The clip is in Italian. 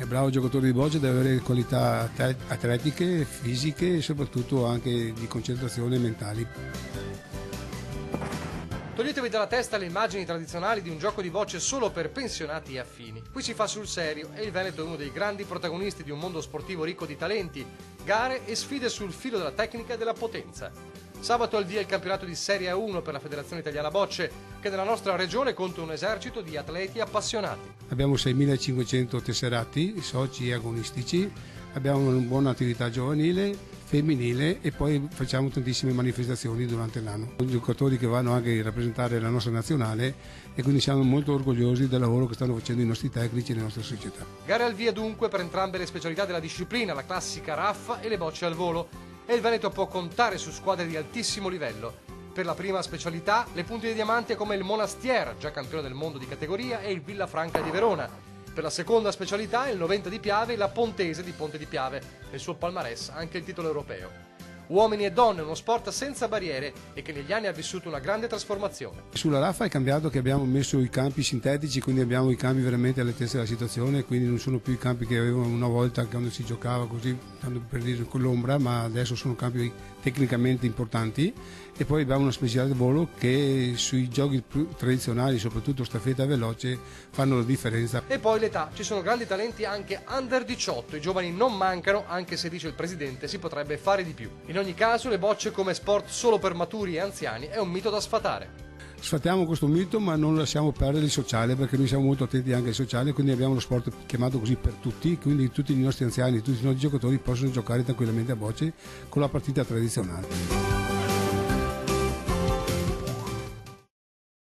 Il bravo giocatore di boccia deve avere qualità atletiche, fisiche e soprattutto anche di concentrazione mentali. Toglietevi dalla testa le immagini tradizionali di un gioco di bocce solo per pensionati e affini. Qui si fa sul serio e il Veneto è uno dei grandi protagonisti di un mondo sportivo ricco di talenti, gare e sfide sul filo della tecnica e della potenza. Sabato al via il campionato di Serie A1 per la Federazione Italiana Bocce, che nella nostra regione conta un esercito di atleti appassionati. Abbiamo 6.500 tesserati, soci e agonistici, abbiamo una buona attività giovanile, femminile e poi facciamo tantissime manifestazioni durante l'anno. Sono giocatori che vanno anche a rappresentare la nostra nazionale e quindi siamo molto orgogliosi del lavoro che stanno facendo i nostri tecnici e le nostre società. Gare al via dunque per entrambe le specialità della disciplina, la classica raffa e le bocce al volo. E il Veneto può contare su squadre di altissimo livello. Per la prima specialità, le punte di diamante come il Monastier, già campione del mondo di categoria, e il Villafranca di Verona. Per la seconda specialità, il 90 di Piave e la Pontese di Ponte di Piave. Nel suo palmarès anche il titolo europeo. Uomini e donne, uno sport senza barriere e che negli anni ha vissuto una grande trasformazione. Sulla raffa è cambiato che abbiamo messo i campi sintetici, quindi abbiamo i campi veramente all'altezza della situazione, quindi non sono più i campi che avevano una volta quando si giocava così, per dire con l'ombra, ma adesso sono campi tecnicamente importanti. E poi abbiamo una specialità di volo che sui giochi più tradizionali, soprattutto staffetta veloce, fanno la differenza. E poi l'età, ci sono grandi talenti anche under 18, i giovani non mancano, anche se dice il presidente si potrebbe fare di più. In ogni caso le bocce come sport solo per maturi e anziani è un mito da sfatare. Sfatiamo questo mito ma non lasciamo perdere il sociale, perché noi siamo molto attenti anche al sociale, quindi abbiamo lo sport chiamato così per tutti, quindi tutti i nostri anziani, tutti i nostri giocatori possono giocare tranquillamente a bocce con la partita tradizionale.